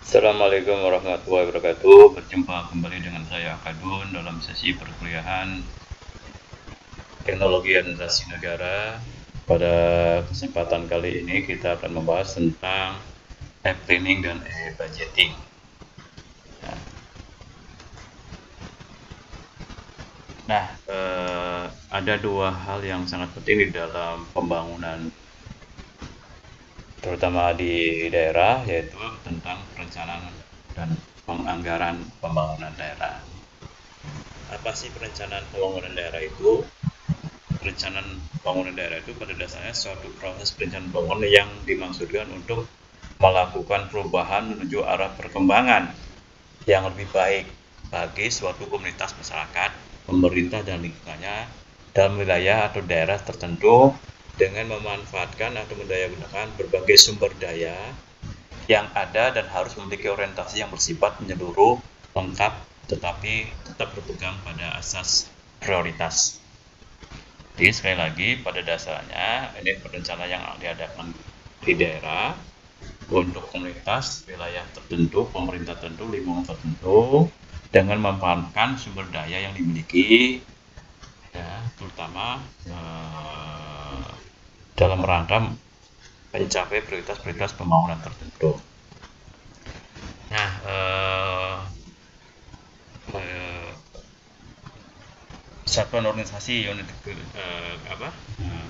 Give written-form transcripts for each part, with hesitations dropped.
Assalamualaikum warahmatullahi wabarakatuh. Berjumpa kembali dengan saya Akadun dalam sesi perkuliahan Teknologi Administrasi Negara. Pada kesempatan kali ini kita akan membahas tentang e-planning dan e-budgeting. Nah, ada dua hal yang sangat penting di dalam pembangunan, terutama di daerah, yaitu tentang perencanaan dan penganggaran pembangunan daerah. Apa sih perencanaan pembangunan daerah itu? Perencanaan pembangunan daerah itu pada dasarnya suatu proses perencanaan pembangunan yang dimaksudkan untuk melakukan perubahan menuju arah perkembangan yang lebih baik bagi suatu komunitas masyarakat, pemerintah dan lingkungannya dalam wilayah atau daerah tertentu dengan memanfaatkan atau mendayagunakan berbagai sumber daya yang ada dan harus memiliki orientasi yang bersifat menyeluruh, lengkap, tetapi tetap berpegang pada asas prioritas. Jadi sekali lagi pada dasarnya ini perencanaan yang diadakan di daerah untuk komunitas, wilayah tertentu, pemerintah tertentu, lingkungan tertentu dengan memanfaatkan sumber daya yang dimiliki, ya, terutama dalam rangka mencapai prioritas-prioritas pembangunan tertentu. Nah, satuan organisasi unit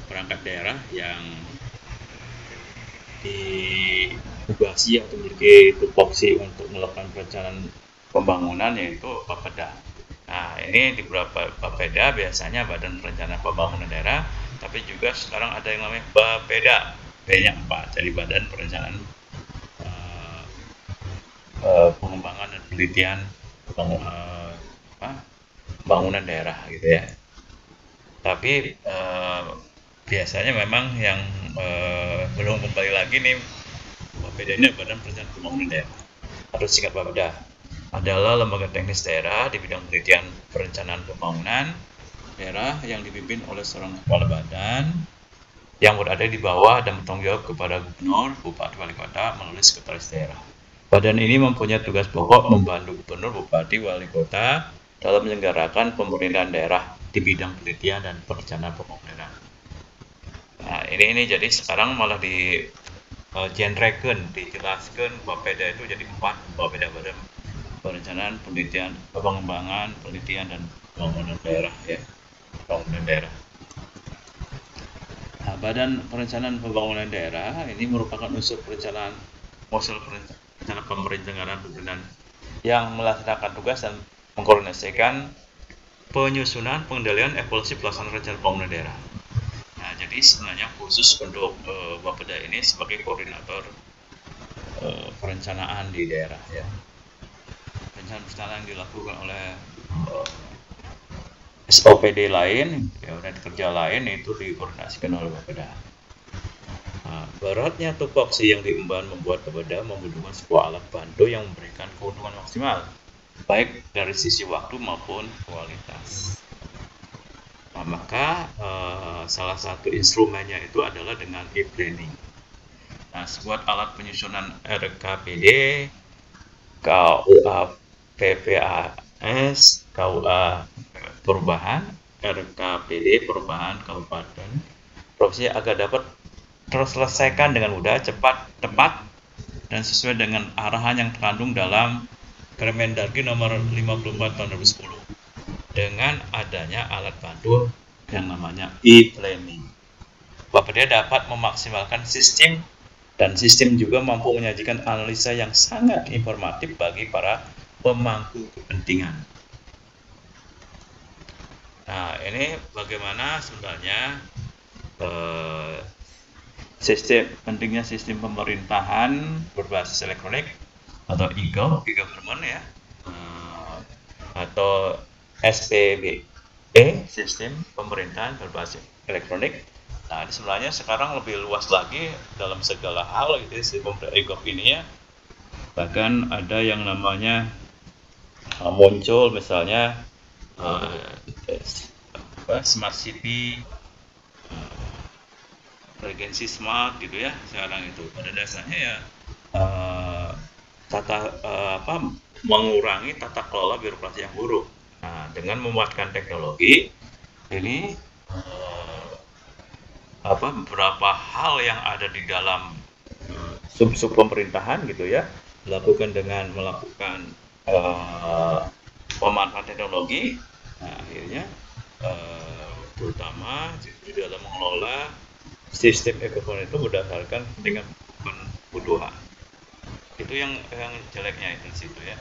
perangkat daerah yang ditugasi atau memiliki tupoksi untuk melakukan perencanaan pembangunan yaitu Bapeda. Nah, ini di beberapa Bapeda biasanya Badan Perencanaan Pembangunan Daerah, tapi juga sekarang ada yang namanya Bapeda, B-nya 4, jadi Badan Perencanaan Pengembangan dan Penelitian Pembangunan Daerah gitu ya. Tapi biasanya memang yang belum kembali lagi nih, Bapeda ini Badan Perencanaan Pembangunan Daerah atau singkat Bapeda, adalah lembaga teknis daerah di bidang penelitian perencanaan pembangunan daerah yang dipimpin oleh seorang kepala badan yang berada di bawah dan bertanggung jawab kepada gubernur, bupati, wali kota melalui sekretaris daerah. Badan ini mempunyai tugas pokok membantu gubernur, bupati, wali kota dalam menyelenggarakan pemerintahan daerah di bidang penelitian dan perencanaan pembangunan. Nah, ini jadi sekarang malah di genrekan, dijelaskan Bapeda itu jadi 4 Bapeda Badan Perencanaan, Penelitian, Pengembangan, Penelitian dan Pembangunan Daerah ya. Pembangunan daerah. Nah, Badan Perencanaan Pembangunan Daerah ini merupakan unsur perencanaan pemerintahan pemerintahan yang melaksanakan tugas dan mengkoordinasikan penyusunan, pengendalian, evaluasi pelaksanaan rencana pembangunan daerah. Nah, jadi sebenarnya khusus untuk Bapeda ini sebagai koordinator perencanaan di daerah ya. Perencanaan yang dilakukan oleh SOPD lain, ya, unit kerja lain itu dikoordinasikan oleh Bapeda. Nah, beratnya tupoksi yang diemban membuat Bapeda membutuhkan sebuah alat bantu yang memberikan keuntungan maksimal, baik dari sisi waktu maupun kualitas. Nah, maka salah satu instrumennya itu adalah dengan e-planning. Nah, sebuah alat penyusunan RKPD, KUA PPAS, KUA Perubahan, RKPD Perubahan Kabupaten Provinsi agar dapat terselesaikan dengan mudah, cepat, tepat, dan sesuai dengan arahan yang terkandung dalam Permendagri nomor 54 tahun 2010 dengan adanya alat bantu yang namanya e-planning. Bapeda dapat memaksimalkan sistem dan sistem juga mampu menyajikan analisa yang sangat informatif bagi para pemangku kepentingan. Nah, ini bagaimana sebenarnya pentingnya sistem pemerintahan berbasis elektronik atau e-government ya, atau SPBE, sistem pemerintahan berbasis elektronik. Nah, sebenarnya sekarang lebih luas lagi dalam segala hal gitu sistem e-gov ini ya. Bahkan ada yang namanya muncul misalnya smart city, regency smart gitu ya sekarang itu. Pada dasarnya ya mengurangi tata kelola birokrasi yang buruk. Nah, dengan memuatkan teknologi ini beberapa hal yang ada di dalam sub-sub pemerintahan gitu ya, dilakukan dengan melakukan pemanfaatan teknologi. Nah, akhirnya terutama di dalam mengelola sistem e-government itu berdasarkan kepentingan kebutuhan. Itu yang jeleknya itu di situ ya.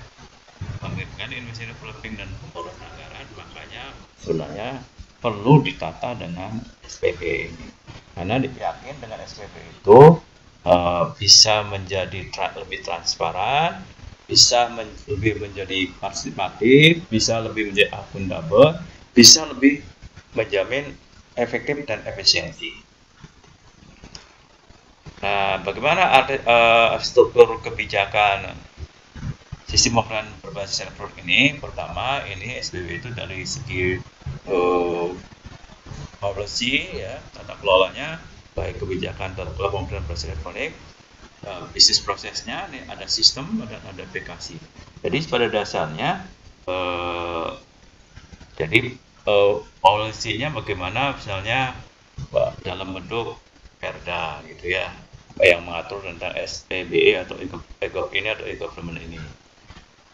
Menginginkan investasi developing dan pemborosan anggaran, makanya sebenarnya perlu ditata dengan SPP ini. Karena yakin dengan SPP itu bisa menjadi lebih transparan, bisa lebih menjadi partisipatif, bisa lebih menjadi akuntabel, bisa lebih menjamin efektif dan efisiensi. Nah, bagaimana struktur kebijakan sistem pemerintahan berbasis elektronik ini? Pertama, ini SBW itu dari segi policy ya, tata kelolanya, baik kebijakan tata kelola pemerintahan berbasis elektronik, bisnis prosesnya, ini ada sistem, ada aplikasi. Jadi pada dasarnya, policy-nya bagaimana, misalnya dalam bentuk perda gitu ya, yang mengatur tentang SPBE atau e-gov ini atau e-government ini.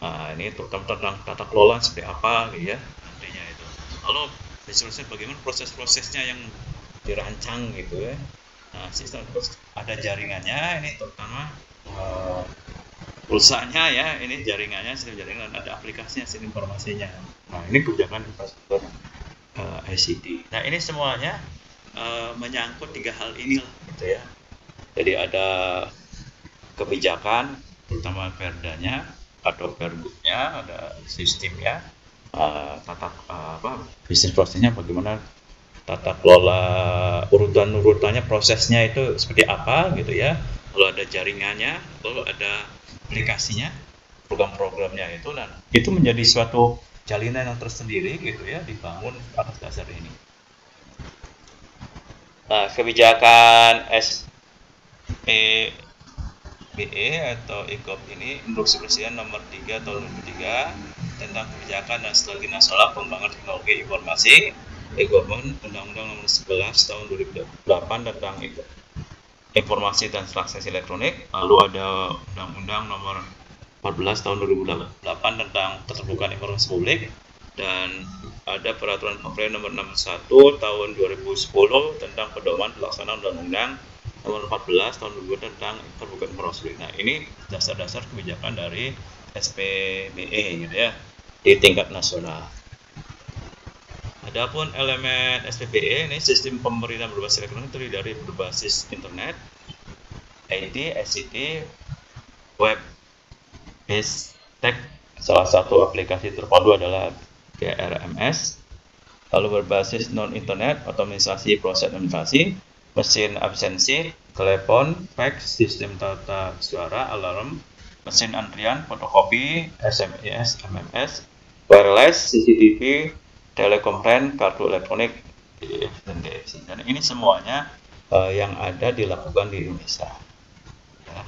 Nah, ini tentang tata kelola seperti apa gitu ya nantinya itu. Lalu bagaimana proses-prosesnya yang dirancang gitu ya. Nah, sistem ada jaringannya, ini terutama pulsanya ya, ini jaringannya, sistem jaringan, ada aplikasinya, sistem informasinya. Nah, ini kebijakan infrastruktur ICT. Nah, ini semuanya menyangkut tiga hal ini gitu ya. Jadi ada kebijakan, terutama perdanya atau pergubnya, ada sistemnya, bisnis prosesnya bagaimana, tata kelola urutannya, prosesnya itu seperti apa gitu ya. Lalu ada jaringannya, lalu ada aplikasinya, program-programnya itu, dan itu menjadi suatu jalinan yang tersendiri gitu ya, dibangun atas dasar ini. Nah, kebijakan SPBE atau e-gov ini Instruksi Presiden nomor 3 tahun 2003 tentang kebijakan dan strategi nasional pengembangan teknologi informasi e-government, Undang-Undang nomor 11 tahun 2008 tentang informasi dan transaksi elektronik, lalu ada Undang-Undang nomor 14 tahun 2008 tentang keterbukaan informasi publik, dan ada Peraturan Pemerintah nomor 61 tahun 2010 tentang pedoman pelaksanaan Undang-Undang nomor 14 tahun 2000 tentang keterbukaan informasi publik. Nah, ini dasar-dasar kebijakan dari SPBE gitu ya di tingkat nasional. Adapun elemen SPBE ini sistem pemerintahan berbasis elektronik terdiri dari berbasis internet, IT, ICT, web based tech. Salah satu aplikasi terpadu adalah GRMS. Lalu berbasis non-internet, otomatisasi proses administrasi, mesin absensi, telepon, fax, sistem tata suara, alarm, mesin antrian, fotokopi, SMS, MMS, wireless, CCTV, telekonferensi, kartu elektronik, DF dan DFC. Dan ini semuanya yang ada dilakukan di Indonesia. Ya.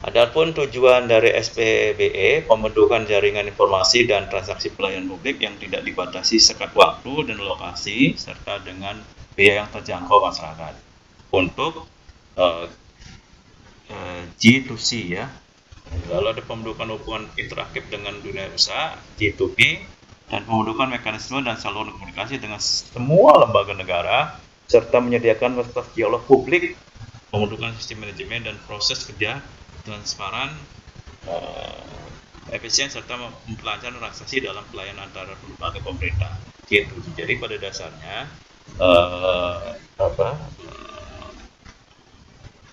Adapun tujuan dari SPBE, pembentukan jaringan informasi dan transaksi pelayanan publik yang tidak dibatasi sekat waktu dan lokasi, serta dengan biaya yang terjangkau masyarakat. Untuk G2C ya. Lalu ada pembentukan hubungan interaktif dengan dunia usaha, G2P, dan pembentukan mekanisme dan saluran komunikasi dengan semua lembaga negara, serta menyediakan fasilitas dialog publik, pembentukan sistem manajemen dan proses kerja transparan, efisien, serta memperlancar transaksi dalam pelayanan antara lembaga pemerintah. Gitu. Jadi pada dasarnya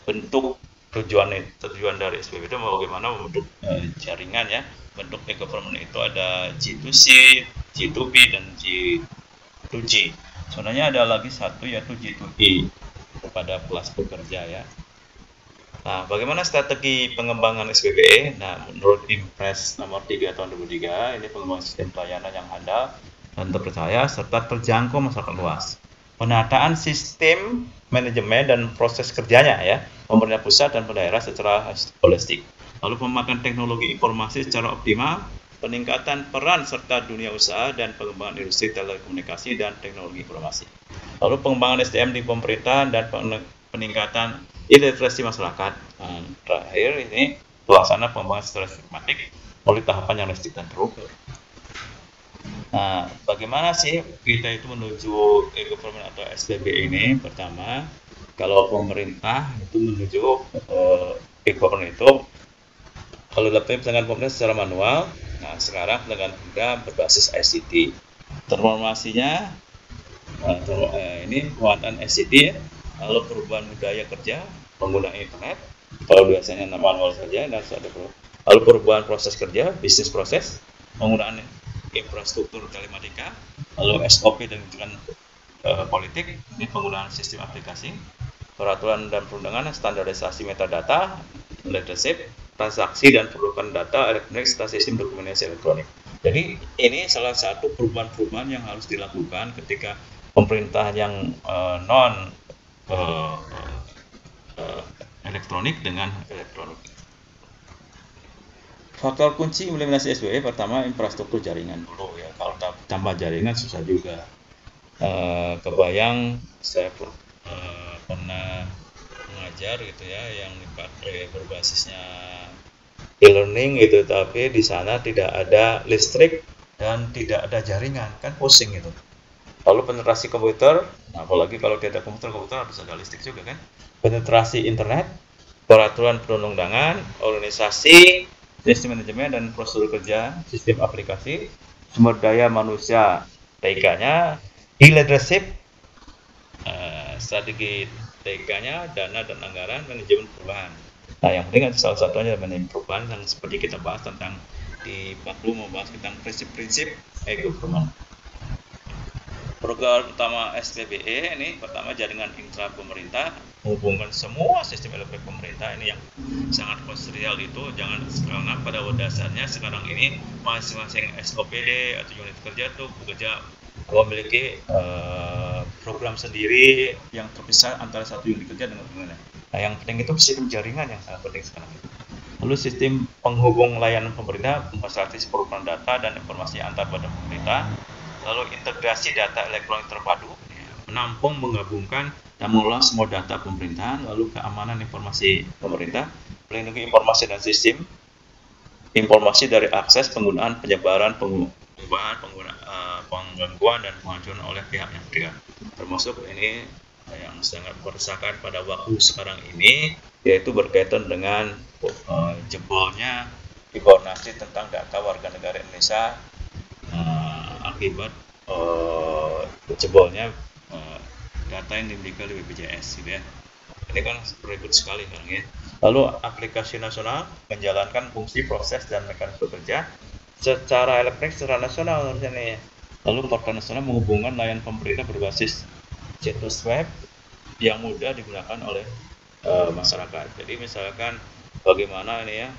bentuk tujuan dari SPBE itu bagaimana membentuk jaringan ya. Bentuk e-government itu ada G2C, G2B, dan G2G. Sebenarnya ada lagi satu yaitu G2E kepada kelas pekerja ya. Nah, bagaimana strategi pengembangan SPBE? Nah, menurut Impres nomor 3 tahun 2003, ini pengembangan sistem pelayanan yang handal dan terpercaya serta terjangkau masyarakat luas. penataan sistem manajemen dan proses kerjanya ya, pemerintah pusat dan daerah secara holistik. Lalu pemakaian teknologi informasi secara optimal, peningkatan peran serta dunia usaha dan pengembangan industri telekomunikasi dan teknologi informasi. Lalu pengembangan SDM di pemerintahan dan peningkatan literasi masyarakat. Terakhir ini pelaksana pengembangan secara sistematik melalui tahapan yang realistis dan terukur. Nah, bagaimana sih kita itu menuju e-government atau SBB ini? Pertama, kalau pemerintah itu menuju e-government itu, kalau dapatnya pelanggan pemerintah secara manual, nah sekarang pelanggan pemerintah berbasis ICT. Transformasinya, ini penguatan ICT ya, lalu perubahan budaya kerja, penggunaan internet, kalau biasanya manual saja, lalu perubahan proses kerja, bisnis proses, penggunaan infrastruktur telematika, lalu SOP dan rujukan politik, ini penggunaan sistem aplikasi, peraturan dan perundangan, standarisasi metadata, leadership, transaksi dan perlukan data elektronik serta sistem dokumentasi elektronik. Jadi ini salah satu perubahan-perubahan yang harus dilakukan ketika pemerintah yang non elektronik dengan elektronik. Faktor kunci implementasi SBB pertama infrastruktur jaringan dulu ya. Kalau tambah jaringan susah juga. Kebayang saya pernah mengajar gitu ya yang dipakai berbasisnya e-learning gitu, tapi di sana tidak ada listrik dan tidak ada jaringan, kan pusing gitu. Lalu penetrasi komputer, nah apalagi kalau tidak ada komputer harus ada listrik juga kan. Penetrasi internet, peraturan perundang-undangan, organisasi, sistem manajemen dan prosedur kerja, sistem aplikasi, sumber daya manusia, TK-nya, e-leadership, strategi TK-nya, dana dan anggaran, manajemen perubahan. Nah, yang penting salah satunya manajemen perubahan yang seperti kita bahas tentang di 40 membahas tentang prinsip-prinsip e-government. Program utama SPBE ini pertama jaringan intra pemerintah, menghubungkan semua sistem elektronik pemerintah. Ini yang sangat krusial itu, jangan karena pada dasarnya sekarang ini masing-masing SOPD atau unit kerja tuh bekerja memiliki program sendiri yang terpisah antara satu unit kerja dengan yang lain. Nah, yang penting itu sistem jaringan yang sangat penting sekarang. Lalu sistem penghubung layanan pemerintah, memfasilitasi perubahan data dan informasi antar badan pemerintah. Lalu integrasi data elektronik terpadu, menampung, menggabungkan, dan mengolah semua data pemerintahan. Lalu keamanan informasi pemerintah, melindungi informasi dan sistem, informasi dari akses, penggunaan, penyebaran, penggangguan dan penghancuran oleh pihak yang ketiga. Termasuk ini yang sangat meresahkan pada waktu sekarang ini, yaitu berkaitan dengan jebolnya informasi tentang data warga negara Indonesia akibat jebolnya data yang dimiliki oleh BPJS gitu ya. Ini kan ribet sekali kan ya. Lalu aplikasi nasional menjalankan fungsi proses dan mekanisme kerja secara elektronik secara nasional harusnya. Lalu portal nasional menghubungkan layanan pemerintah berbasis situs web yang mudah digunakan oleh masyarakat. Jadi misalkan bagaimana ini ya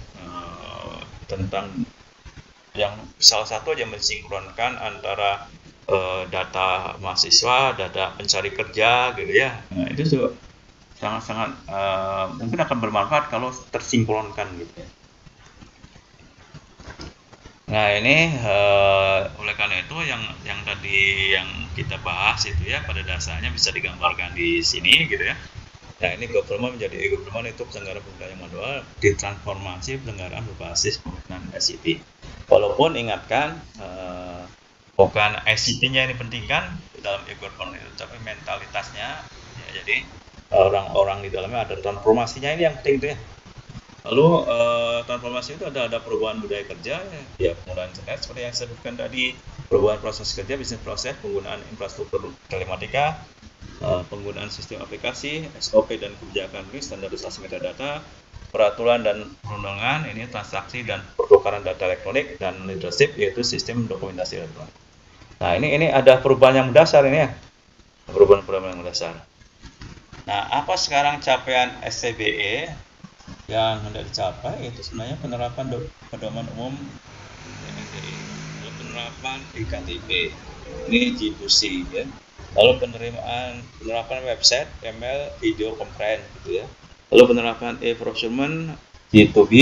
tentang yang salah satu aja mensinkronkan antara data mahasiswa, data pencari kerja gitu ya. Nah, itu juga sangat-sangat mungkin akan bermanfaat kalau tersinkronkan gitu ya. Nah ini oleh karena itu yang tadi yang kita bahas itu ya pada dasarnya bisa digambarkan di sini gitu ya. Nah ini government menjadi e-government itu penyelenggaraan pemerintahan manual ditransformasi penyelenggaraan berbasis pemerintahan ICT. Walaupun ingatkan bukan ICT-nya ini penting kan dalam e-government itu, tapi mentalitasnya ya, jadi orang-orang di dalamnya ada transformasinya ini yang penting itu ya. Lalu transformasi itu ada perubahan budaya kerja ya, penggunaan internet seperti yang saya sebutkan tadi, perubahan proses kerja, bisnis proses, penggunaan infrastruktur telematika, penggunaan sistem aplikasi, SOP dan kebijakan standarisasi metadata, peraturan dan perundangan, ini transaksi dan pertukaran data elektronik, dan leadership yaitu sistem dokumentasi elektronik. Nah ini ada perubahan yang mendasar ini ya, perubahan yang mendasar. Nah apa sekarang capaian SCBE yang hendak dicapai? Itu sebenarnya penerapan pedoman umum penerapan IKTP, ini G2C ya. Lalu penerapan website, email, video conference gitu ya. Lalu penerapan e-procurement G2B,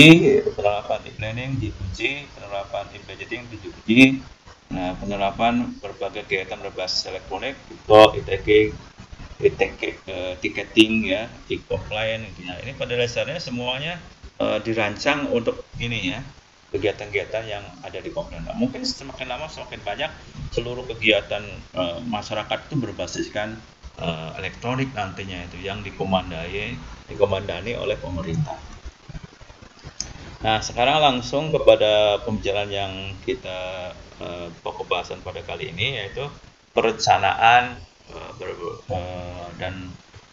penerapan e-planning G2G, penerapan e-budgeting G2G. Nah, penerapan berbagai kegiatan berbasis elektronik, e-tagging, ticketing ya, e-compliance gitu. Nah, ini pada dasarnya semuanya dirancang untuk ini ya, kegiatan-kegiatan yang ada di Komdana. Mungkin semakin lama semakin banyak seluruh kegiatan masyarakat itu berbasiskan elektronik nantinya itu yang dikomandani oleh pemerintah. Nah, sekarang langsung kepada pembicaraan yang kita pokok bahasan pada kali ini, yaitu perencanaan dan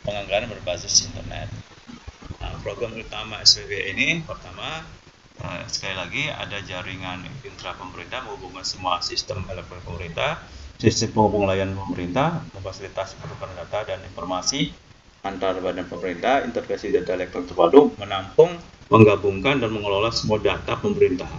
penganggaran berbasis internet. Nah, program utama SPB ini pertama, sekali lagi ada jaringan intra pemerintah menghubungkan semua sistem elektronik pemerintah, sistem penghubung layanan pemerintah, memfasilitasi pertukaran data dan informasi antar badan pemerintah, integrasi data elektronik terpadu, menampung, menggabungkan dan mengelola semua data pemerintah.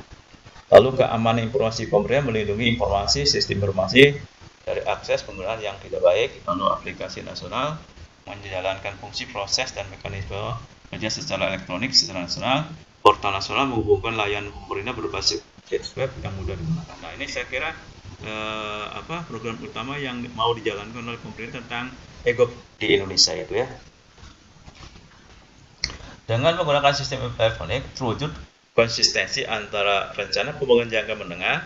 Lalu keamanan informasi pemerintah, melindungi informasi sistem informasi dari akses penggunaan yang tidak baik. Lalu aplikasi nasional, menjalankan fungsi proses dan mekanisme kerja secara elektronik secara nasional. Portal nasional menghubungkan layanan pemerintah berbasis web yang mudah digunakan. Nah, ini saya kira program utama yang mau dijalankan oleh pemerintah tentang e-gov di Indonesia itu ya. Dengan menggunakan sistem elektronik, terwujud konsistensi antara rencana pembangunan jangka menengah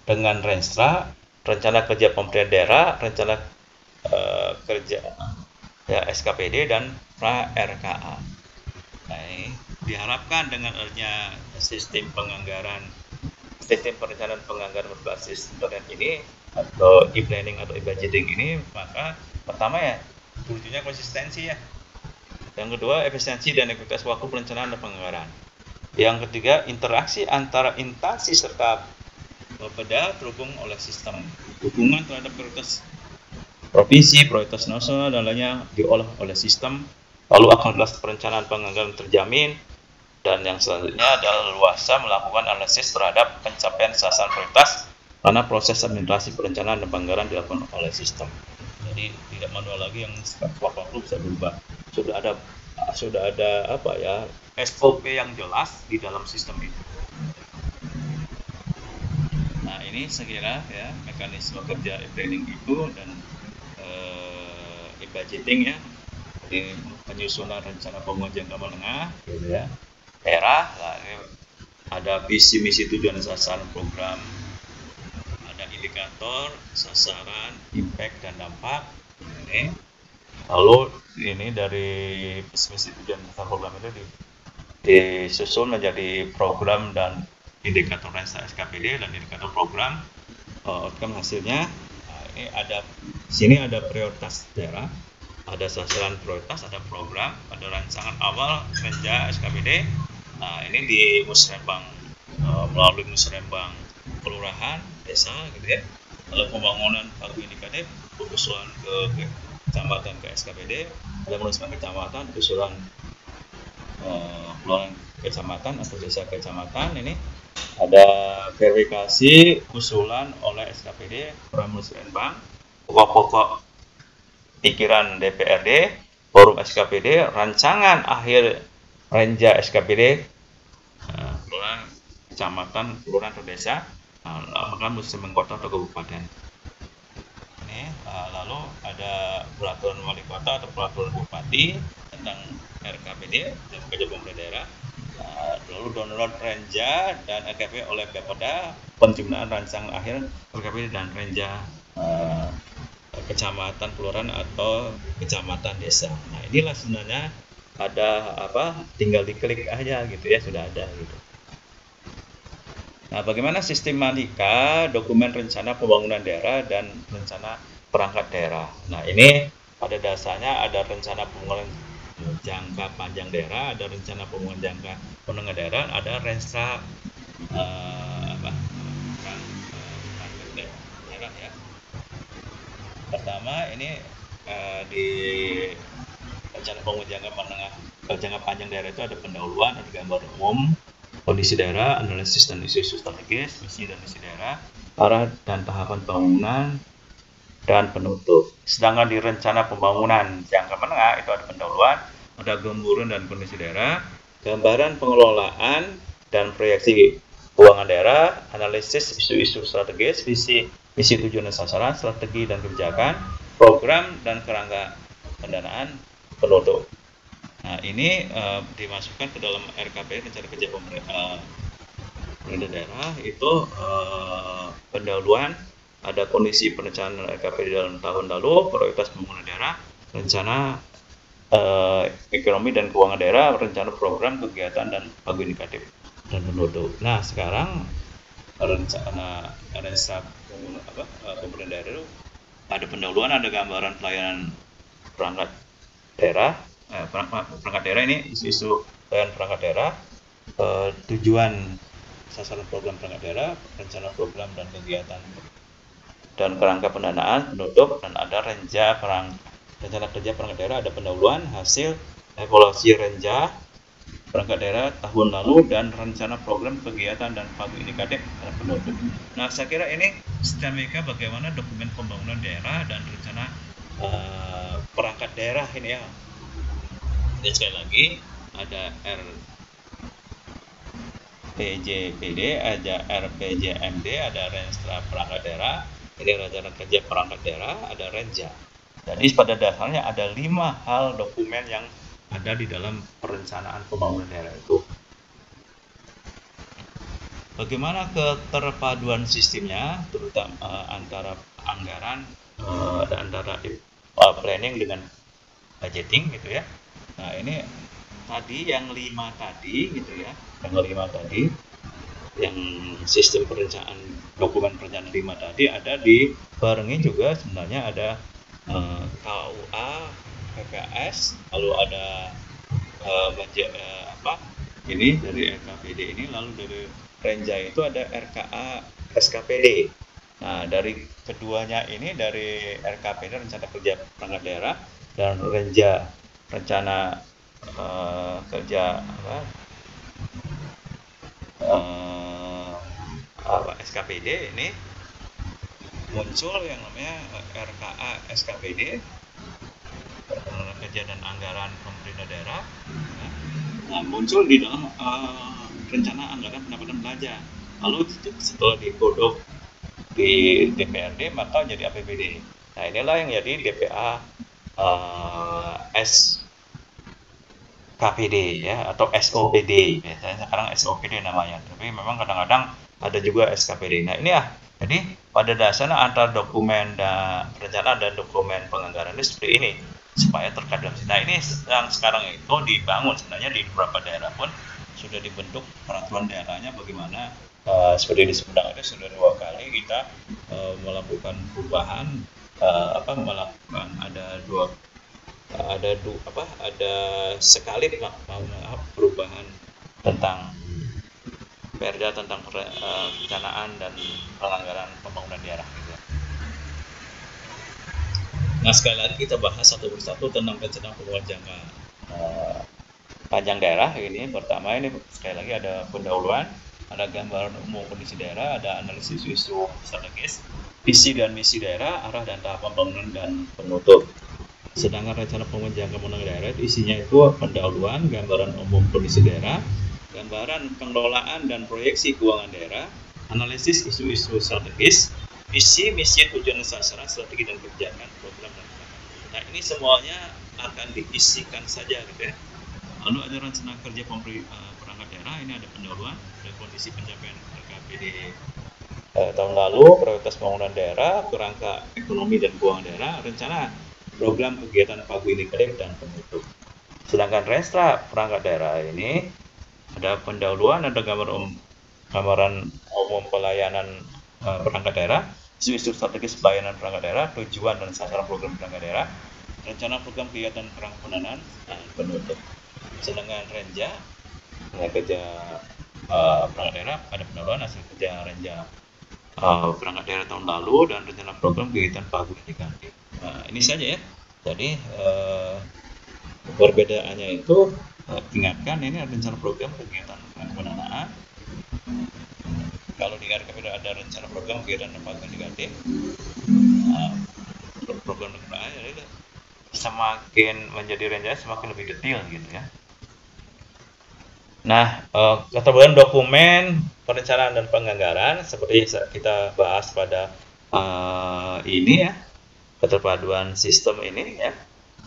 dengan Renstra, rencana kerja pemerintah daerah, rencana kerja ya, SKPD dan pra-RKA. Nah, ini diharapkan dengan adanya sistem perencanaan penganggaran berbasis internet ini atau e-planning atau e-budgeting ini, maka pertama ya tujuannya konsistensi ya. Yang kedua, efisiensi dan ekuitas waktu perencanaan dan penganggaran. Yang ketiga, interaksi antara instansi serta Bapeda terhubung oleh sistem. Hubungan terhadap prioritas provinsi, prioritas nasional dan lainnya diolah oleh sistem. Lalu akuntabilitas perencanaan penganggaran terjamin. Dan yang selanjutnya adalah luasa melakukan analisis terhadap pencapaian sasaran prioritas karena proses administrasi perencanaan dan penganggaran dilakukan oleh sistem. Jadi tidak manual lagi yang waktu bisa berubah. Sudah ada apa ya, SOP yang jelas di dalam sistem itu. Nah, ini sekira ya mekanisme kerja e-planning itu dan e-budgeting ya. Jadi penyusunan rencana pembangunan jangka menengah gitu ya. Daerah, ada visi misi tujuan sasaran program, ada indikator, sasaran, impact dan dampak. Ini. Lalu ini dari visi misi tujuan sasaran program itu disusun menjadi program dan indikator Renstra SKPD dan indikator program outcome hasilnya. Nah, ini sini ada prioritas daerah, ada sasaran prioritas, ada program, ada rancangan awal kerja SKPD. Nah, ini di musrembang melalui musrembang kelurahan, desa gitu ya. Lalu pembangunan pagu indikatif, usulan ke kecamatan ke SKPD, ada menuliskan kecamatan, usulan kelurahan kecamatan atau desa kecamatan. Ini ada verifikasi usulan oleh SKPD, program musrembang, pokok-pokok pikiran DPRD, forum SKPD, rancangan akhir Renja SKPD, kelurahan kecamatan, kelurahan atau desa, bahkan musrembang kota atau kabupaten. Ini lalu ada peraturan wali kota atau peraturan bupati tentang RKPD dan kerja pemerintah daerah. Lalu download Renja dan RKPD oleh Bapeda, penjumlahan rancangan akhir RKPD dan Renja kecamatan, kelurahan atau kecamatan desa. Nah, inilah sebenarnya ada tinggal diklik aja gitu ya, sudah ada gitu. Nah, bagaimana sistematika dokumen rencana pembangunan daerah dan rencana perangkat daerah. Nah, ini pada dasarnya ada rencana pembangunan jangka panjang daerah, ada rencana pembangunan jangka menengah daerah, ada Renstra daerah ya. Pertama ini di rencana pembangunan jangka menengah jangka panjang daerah itu ada pendahuluan, ada gambaran umum kondisi daerah, analisis dan isu-isu strategis, misi dan misi daerah, arah dan tahapan bangunan, dan penutup. Sedangkan di rencana pembangunan jangka menengah itu ada pendahuluan, ada gambaran dan kondisi daerah, gambaran pengelolaan dan proyeksi keuangan daerah, analisis isu-isu strategis, visi, misi tujuan dan sasaran, strategi dan kebijakan, program dan kerangka pendanaan, penutup. Nah, ini dimasukkan ke dalam RKP rencana kerja pemerintah daerah itu pendahuluan, ada kondisi perencanaan RKP di dalam tahun lalu, prioritas pembangunan daerah, rencana ekonomi dan keuangan daerah, rencana program kegiatan dan pagu indikatif dan penutup. Nah, sekarang rencana pembangunan daerah itu ada pendahuluan, ada gambaran pelayanan perangkat daerah, perangkat daerah ini isu-isu pelayanan perangkat daerah, tujuan sasaran program perangkat daerah, rencana program dan kegiatan dan kerangka pendanaan, penutup, dan ada rencana kerja perangkat daerah, ada pendahuluan, hasil evaluasi renja perangkat daerah tahun lalu, dan rencana program kegiatan dan pagu indikatif dan penutup. Nah, saya kira ini sistemika bagaimana dokumen pembangunan daerah dan rencana perangkat daerah ini ya. Dan sekali lagi ada RPJPD, ada RPJMD, ada rencana perangkat daerah, ini rencana kerja perangkat daerah, ada renja. Jadi pada dasarnya ada 5 hal dokumen yang ada di dalam perencanaan pembangunan daerah itu. Bagaimana keterpaduan sistemnya, terutama antara anggaran dan antara planning dengan budgeting gitu ya. Nah, ini tadi yang 5 tadi gitu ya, yang sistem perencanaan, dokumen perencanaan 5 tadi ada dibarengi juga sebenarnya ada KUA, PPS, lalu ada ini dari RKPD ini, lalu dari Renja itu ada RKA SKPD. Nah, dari keduanya ini, dari RKPD rencana kerja perangkat daerah dan Renja rencana kerja SKPD ini muncul yang namanya RKA SKPD, kerja dan anggaran pemerintah daerah. Nah, muncul di dalam rencana anggaran pendapatan belanja. Lalu setelah digodok di DPRD maka jadi APBD. Nah, inilah yang jadi DPA SKPD ya, atau SOPD. Biasanya sekarang SOPD namanya, tapi memang kadang-kadang ada juga SKPD. Nah, ini ya. Jadi pada dasarnya antara dokumen dan perencanaan dan dokumen penganggaran itu seperti ini, supaya terkait. Nah, ini yang sekarang itu dibangun sebenarnya di beberapa daerah pun sudah dibentuk peraturan daerahnya bagaimana. Seperti di Sumedang itu sudah 2 kali kita melakukan perubahan, melakukan ada sekali perubahan tentang Perda tentang perencanaan dan penganggaran pembangunan daerah gitu. Nah, sekali lagi kita bahas satu persatu tentang rencana pembangunan jangka panjang daerah. Ini pertama, ini sekali lagi ada pendahuluan, ada gambaran umum kondisi daerah, ada analisis isu strategis, visi dan misi daerah, arah dan tahap pembangunan dan penutup. Sedangkan rencana pembangunan jangka menengah daerah itu isinya itu pendahuluan, gambaran umum kondisi daerah, gambaran pengelolaan dan proyeksi keuangan daerah, analisis isu-isu strategis, visi, misi, tujuan dan sasaran, strategi dan kebijakan, program dan program. Nah, ini semuanya akan diisikan saja gitu ya. Lalu ada rencana kerja perangkat daerah, ini ada pendahuluan, ada kondisi pencapaian RKPD tahun lalu, prioritas pembangunan daerah, kerangka ekonomi dan keuangan daerah, rencana program kegiatan pagu indikatif dan penutup. Sedangkan Restra perangkat daerah ini ada pendahuluan, ada gambaran umum pelayanan perangkat daerah, isu-isu strategis pelayanan perangkat daerah, tujuan dan sasaran program perangkat daerah, rencana program kegiatan kerangka pendanaan dan penutup. Sedangkan Renja kerja perangkat daerah ada pendahuluan, hasil kerja Renja perangkat daerah tahun lalu, dan rencana program kegiatan pagu indikatif. Nah, ini saja ya. Jadi perbedaannya itu ingatkan, ini rencana program kegiatan pendanaan. Kalau di RKPD ada rencana program kegiatan dan pagu indikatif. semakin menjadi rencana semakin lebih detail gitu ya. Nah, keterbukaan dokumen perencanaan dan penganggaran seperti kita bahas pada ini ya, keterpaduan sistem ini ya.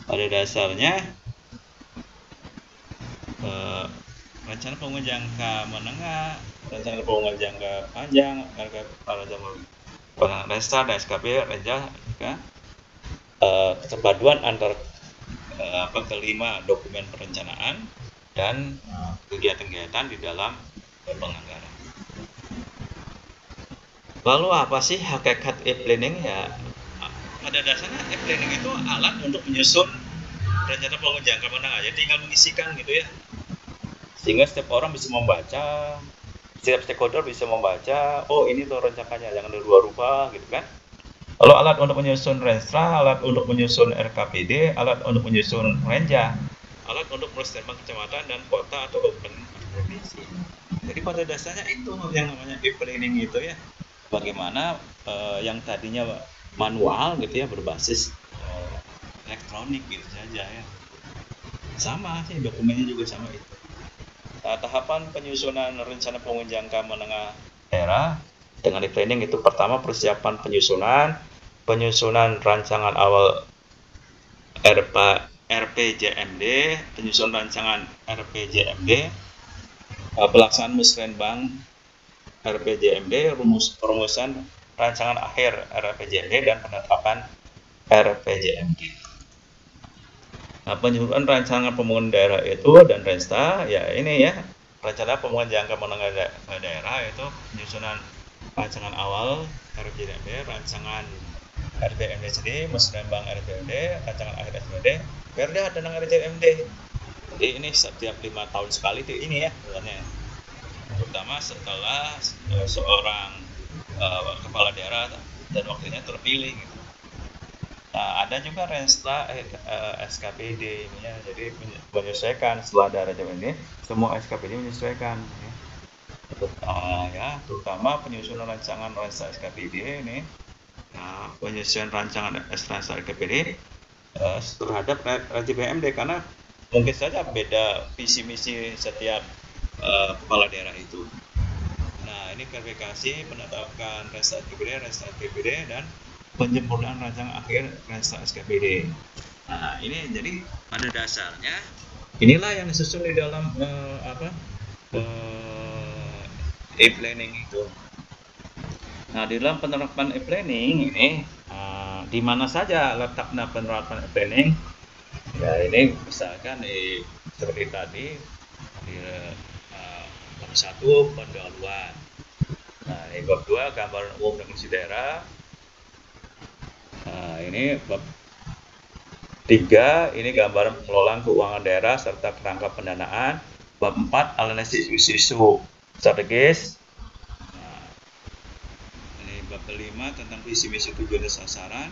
Pada dasarnya rencana pembangunan jangka menengah, rencana pembangunan jangka panjang, rencana Resta dan SKP rencana ya, keterpaduan antar kelima dokumen perencanaan dan kegiatan-kegiatan di dalam penganggaran. Lalu apa sih hakikat e-planning ya? Pada dasarnya e-planning itu alat untuk menyusun rencana pembangunan jangka menengah, jadi tinggal mengisikan gitu ya, sehingga setiap orang bisa membaca, setiap stakeholder bisa membaca, oh ini tuh rencananya, jangan ada dua rupa gitu kan. Lalu alat untuk menyusun Renstra, alat untuk menyusun RKPD, alat untuk menyusun Renja, alat untuk menulis tembang kecamatan dan kota atau kabupaten provinsi. Jadi pada dasarnya itu yang namanya e-planning itu ya, bagaimana yang tadinya manual gitu ya, berbasis elektronik gitu saja ya, sama sih dokumennya juga sama itu. Tahapan penyusunan rencana pembangunan jangka menengah daerah dengan e-planning itu pertama persiapan penyusunan rancangan awal RPJMD, penyusunan rancangan RPJMD, pelaksanaan musrenbang RPJMD, perumusan rancangan akhir RPJMD dan penetapan RPJMD. Nah, penyusunan rancangan pembangunan daerah itu dan Resta ya ini ya, rencana pembangunan jangka menengah daerah itu penyusunan rancangan awal RPJMD, rancangan RPJMD sendiri, musrenbang RPJMD, rancangan akhir RPJMD, perda dan RPJMD. Jadi ini setiap 5 tahun sekali itu ini ya sebenarnya, terutama setelah seorang kepala daerah dan wakilnya terpilih gitu. Nah, ada juga Renstra SKPD ya, jadi menyesuaikan setelah ada RPJMD, semua SKPD menyesuaikan ya. Ya, terutama penyusunan rancangan Renstra SKPD ini, penyesuaian rancangan Renstra SKPD terhadap RPJMD karena mungkin saja beda visi misi setiap kepala daerah itu. Nah, ini verifikasi penetapan Renstra SKPD dan penyempurnaan rancangan akhir Renstra SKPD. Nah, ini jadi pada dasarnya inilah yang disusun di dalam e-planning itu. Nah, di dalam penerapan e-planning ini di mana saja letaknya penerapan e-planning? Ya, ini misalkan seperti tadi di bab 1 pendahuluan. Nah, ini bab 2 gambaran umum dan fungsi daerah. Nah, ini bab 3 ini gambaran pengelolaan keuangan daerah serta kerangka pendanaan. Bab 4 analisis isu-isu strategis. Nah, ini bab 5 tentang visi misi tujuan dan sasaran.